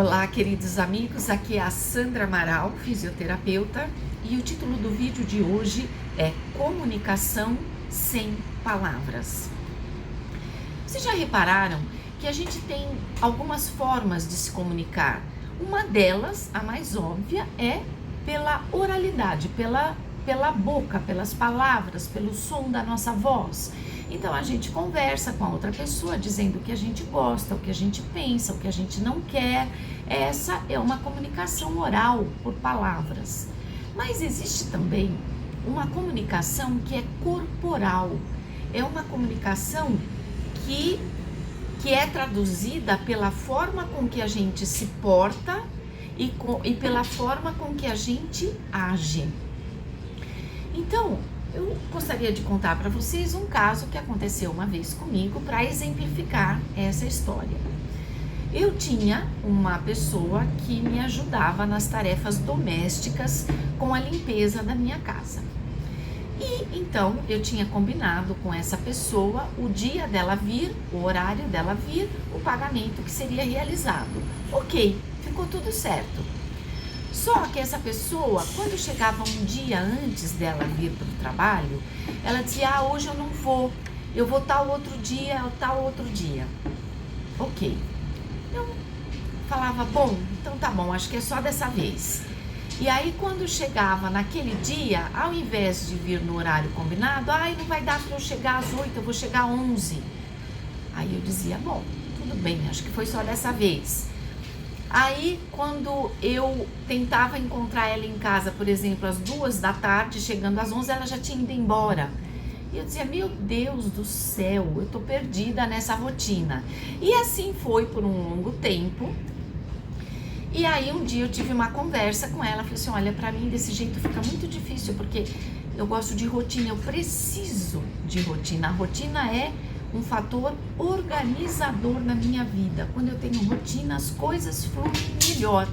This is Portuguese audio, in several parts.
Olá, queridos amigos, aqui é a Sandra Amaral, fisioterapeuta, e o título do vídeo de hoje é Comunicação sem palavras. Vocês já repararam que a gente tem algumas formas de se comunicar? Uma delas, a mais óbvia, é pela oralidade, pela boca, pelas palavras, pelo som da nossa voz. Então a gente conversa com a outra pessoa dizendo o que a gente gosta, o que a gente pensa, o que a gente não quer. Essa é uma comunicação oral por palavras. Mas existe também uma comunicação que é corporal. É uma comunicação que é traduzida pela forma com que a gente se porta e pela forma com que a gente age. Então, eu gostaria de contar para vocês um caso que aconteceu uma vez comigo para exemplificar essa história. Eu tinha uma pessoa que me ajudava nas tarefas domésticas com a limpeza da minha casa. E então eu tinha combinado com essa pessoa o dia dela vir, o horário dela vir, o pagamento que seria realizado. Ok, ficou tudo certo. Só que essa pessoa, quando chegava um dia antes dela vir para o trabalho, ela dizia, hoje eu vou tal outro dia. Ok. Eu falava, bom, então tá bom, acho que é só dessa vez. E aí quando chegava naquele dia, ao invés de vir no horário combinado, não vai dar para eu chegar às 8, eu vou chegar às 11. Aí eu dizia, bom, tudo bem, acho que foi só dessa vez. Aí, quando eu tentava encontrar ela em casa, por exemplo, às 2 da tarde, chegando às 11, ela já tinha ido embora. E eu dizia, meu Deus do céu, eu tô perdida nessa rotina. E assim foi por um longo tempo. E aí, um dia eu tive uma conversa com ela, falei assim, olha, pra mim desse jeito fica muito difícil, porque eu gosto de rotina, eu preciso de rotina. A rotina é um fator organizador na minha vida. Quando eu tenho rotina, as coisas fluem melhor.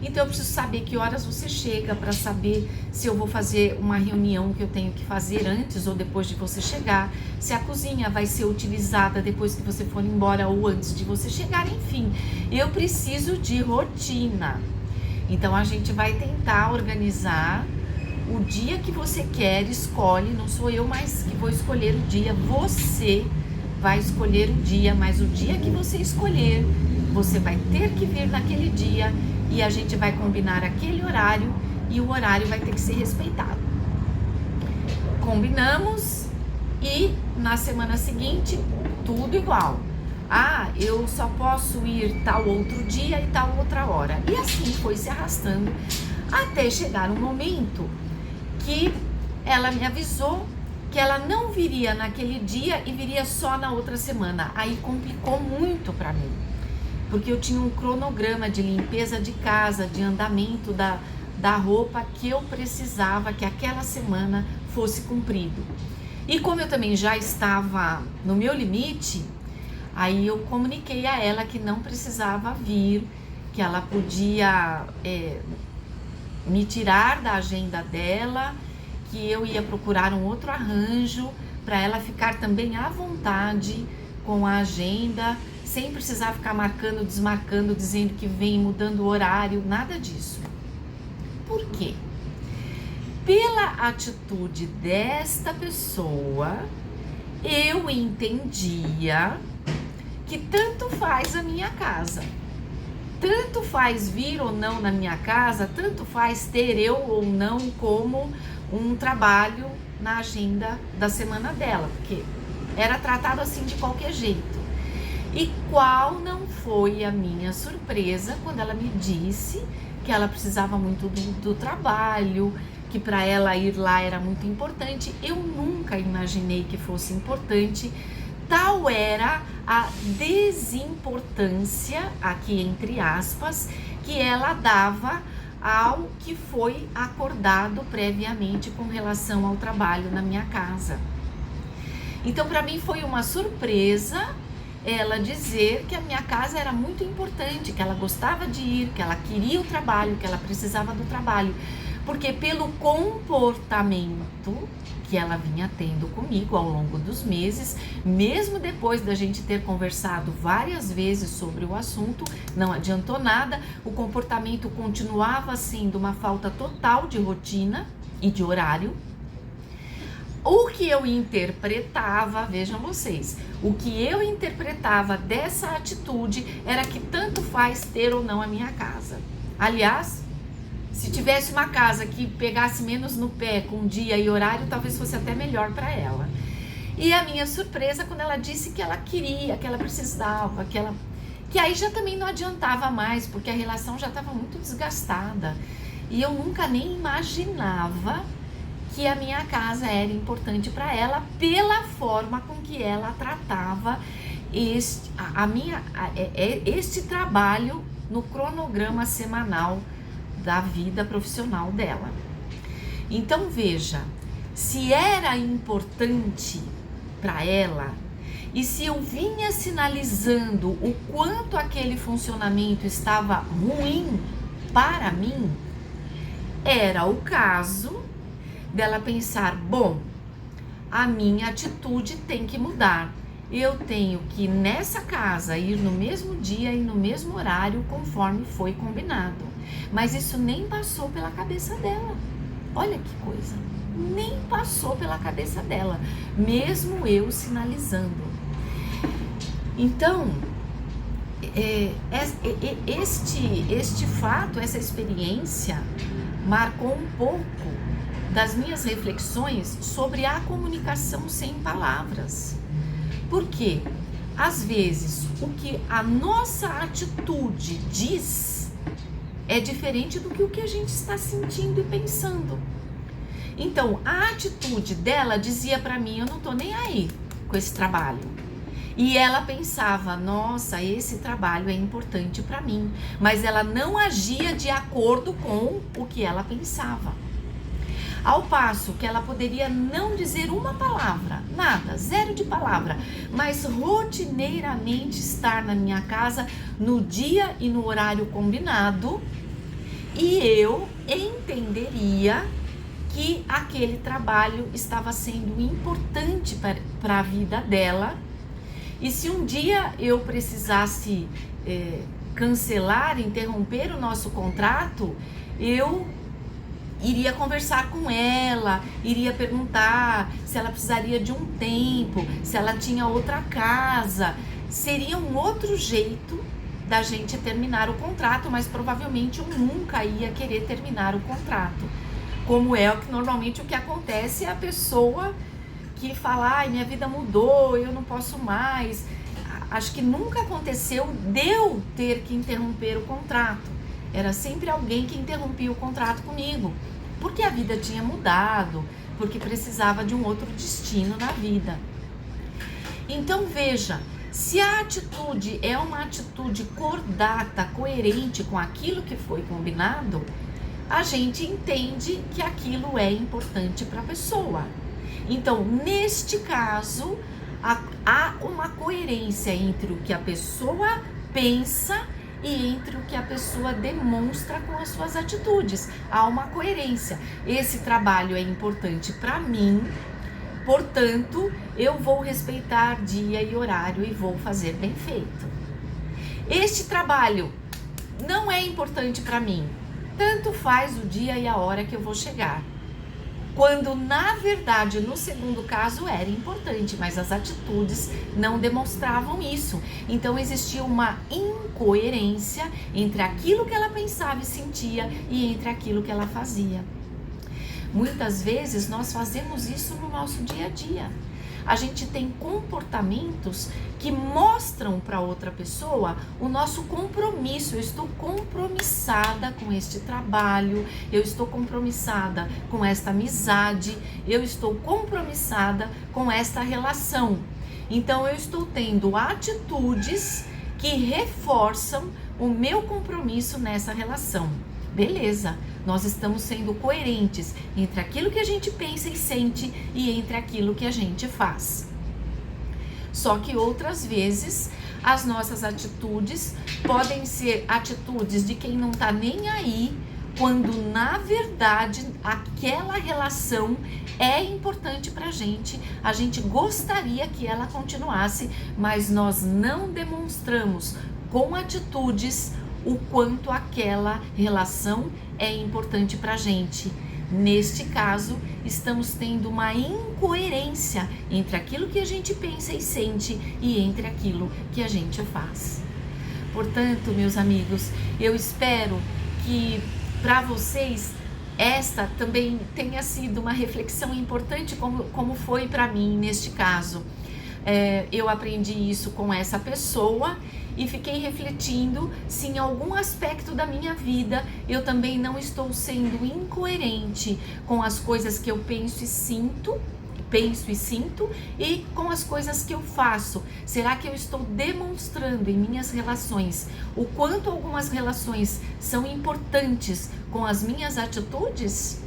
Então eu preciso saber que horas você chega para saber se eu vou fazer uma reunião que eu tenho que fazer antes ou depois de você chegar, se a cozinha vai ser utilizada depois que você for embora ou antes de você chegar, enfim. Eu preciso de rotina. Então a gente vai tentar organizar o dia que você quer, escolhe, não sou eu mais que vou escolher o dia, você vai escolher o dia, mas o dia que você escolher, você vai ter que vir naquele dia e a gente vai combinar aquele horário e o horário vai ter que ser respeitado. Combinamos e na semana seguinte, tudo igual. Eu só posso ir tal outro dia e tal outra hora. E assim foi se arrastando até chegar um momento que ela me avisou que ela não viria naquele dia e viria só na outra semana. Aí complicou muito para mim, porque eu tinha um cronograma de limpeza de casa, de andamento da roupa que eu precisava que aquela semana fosse cumprido. E como eu também já estava no meu limite, aí eu comuniquei a ela que não precisava vir, que ela podia me tirar da agenda dela, que eu ia procurar um outro arranjo para ela ficar também à vontade com a agenda, sem precisar ficar marcando, desmarcando, dizendo que vem, mudando o horário, nada disso. Por quê? Pela atitude desta pessoa, eu entendia que tanto faz a minha casa. Tanto faz vir ou não na minha casa, tanto faz ter eu ou não como um trabalho na agenda da semana dela, porque era tratado assim de qualquer jeito. E qual não foi a minha surpresa quando ela me disse que ela precisava muito do trabalho, que para ela ir lá era muito importante. Eu nunca imaginei que fosse importante. Tal era a desimportância, aqui entre aspas, que ela dava ao que foi acordado previamente com relação ao trabalho na minha casa. Então, para mim foi uma surpresa ela dizer que a minha casa era muito importante, que ela gostava de ir, que ela queria o trabalho, que ela precisava do trabalho. Porque pelo comportamento que ela vinha tendo comigo ao longo dos meses, mesmo depois da gente ter conversado várias vezes sobre o assunto, não adiantou nada, o comportamento continuava sendo uma falta total de rotina e de horário. O que eu interpretava, vejam vocês, o que eu interpretava dessa atitude era que tanto faz ter ou não a minha casa. Aliás, se tivesse uma casa que pegasse menos no pé com dia e horário, talvez fosse até melhor para ela. E a minha surpresa quando ela disse que ela queria, que ela precisava, que aí já também não adiantava mais, porque a relação já estava muito desgastada. E eu nunca nem imaginava que a minha casa era importante para ela pela forma com que ela tratava este trabalho no cronograma semanal da vida profissional dela. Então veja, se era importante para ela e se eu vinha sinalizando o quanto aquele funcionamento estava ruim para mim, era o caso dela pensar, bom, a minha atitude tem que mudar. Eu tenho que nessa casa ir no mesmo dia e no mesmo horário conforme foi combinado. Mas isso nem passou pela cabeça dela. Olha que coisa, nem passou pela cabeça dela, mesmo eu sinalizando. Então, este fato, essa experiência marcou um pouco das minhas reflexões sobre a comunicação sem palavras. Porque, às vezes, o que a nossa atitude diz é diferente do que o que a gente está sentindo e pensando. Então, a atitude dela dizia para mim, eu não tô nem aí com esse trabalho. E ela pensava, nossa, esse trabalho é importante para mim. Mas ela não agia de acordo com o que ela pensava. Ao passo que ela poderia não dizer uma palavra, nada, zero de palavra, mas rotineiramente estar na minha casa no dia e no horário combinado, e eu entenderia que aquele trabalho estava sendo importante para a vida dela. E se um dia eu precisasse cancelar, interromper o nosso contrato, eu iria conversar com ela, iria perguntar se ela precisaria de um tempo, se ela tinha outra casa. Seria um outro jeito da gente terminar o contrato, mas provavelmente eu nunca ia querer terminar o contrato. Como é o que normalmente o que acontece é a pessoa que fala, ai, minha vida mudou, eu não posso mais. Acho que nunca aconteceu de eu ter que interromper o contrato. Era sempre alguém que interrompia o contrato comigo, porque a vida tinha mudado, porque precisava de um outro destino na vida. Então veja, se a atitude é uma atitude cordata, coerente com aquilo que foi combinado, a gente entende que aquilo é importante para a pessoa. Então, neste caso, há uma coerência entre o que a pessoa pensa e entre o que a pessoa demonstra com as suas atitudes. Há uma coerência. Esse trabalho é importante para mim, portanto, eu vou respeitar dia e horário e vou fazer bem feito. Este trabalho não é importante para mim, tanto faz o dia e a hora que eu vou chegar. Quando, na verdade, no segundo caso era importante, mas as atitudes não demonstravam isso. Então, existia uma incoerência entre aquilo que ela pensava e sentia e entre aquilo que ela fazia. Muitas vezes, nós fazemos isso no nosso dia a dia. A gente tem comportamentos que mostram para outra pessoa o nosso compromisso. Eu estou compromissada com este trabalho, eu estou compromissada com esta amizade, eu estou compromissada com esta relação. Então, eu estou tendo atitudes que reforçam o meu compromisso nessa relação. Beleza, nós estamos sendo coerentes entre aquilo que a gente pensa e sente e entre aquilo que a gente faz. Só que outras vezes as nossas atitudes podem ser atitudes de quem não tá nem aí, quando na verdade aquela relação é importante pra gente, a gente gostaria que ela continuasse, mas nós não demonstramos com atitudes o quanto aquela relação é importante pra gente. Neste caso, estamos tendo uma incoerência entre aquilo que a gente pensa e sente e entre aquilo que a gente faz. Portanto, meus amigos, eu espero que para vocês esta também tenha sido uma reflexão importante, como foi para mim neste caso. Eu aprendi isso com essa pessoa e fiquei refletindo se em algum aspecto da minha vida eu também não estou sendo incoerente com as coisas que eu penso e sinto e com as coisas que eu faço. Será que eu estou demonstrando em minhas relações o quanto algumas relações são importantes com as minhas atitudes?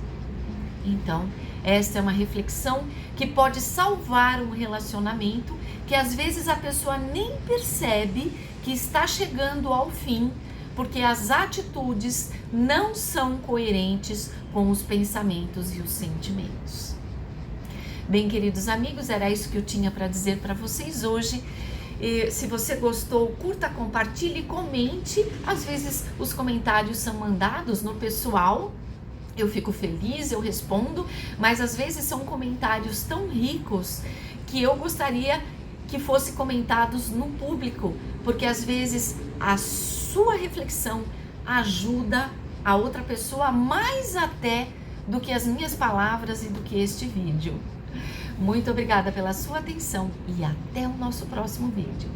Então, esta é uma reflexão que pode salvar um relacionamento que às vezes a pessoa nem percebe que está chegando ao fim, porque as atitudes não são coerentes com os pensamentos e os sentimentos. Bem, queridos amigos, era isso que eu tinha para dizer para vocês hoje. Se você gostou, curta, compartilhe, comente. Às vezes os comentários são mandados no pessoal, eu fico feliz, eu respondo, mas às vezes são comentários tão ricos que eu gostaria que fossem comentados no público, porque às vezes a sua reflexão ajuda a outra pessoa mais até do que as minhas palavras e do que este vídeo. Muito obrigada pela sua atenção e até o nosso próximo vídeo.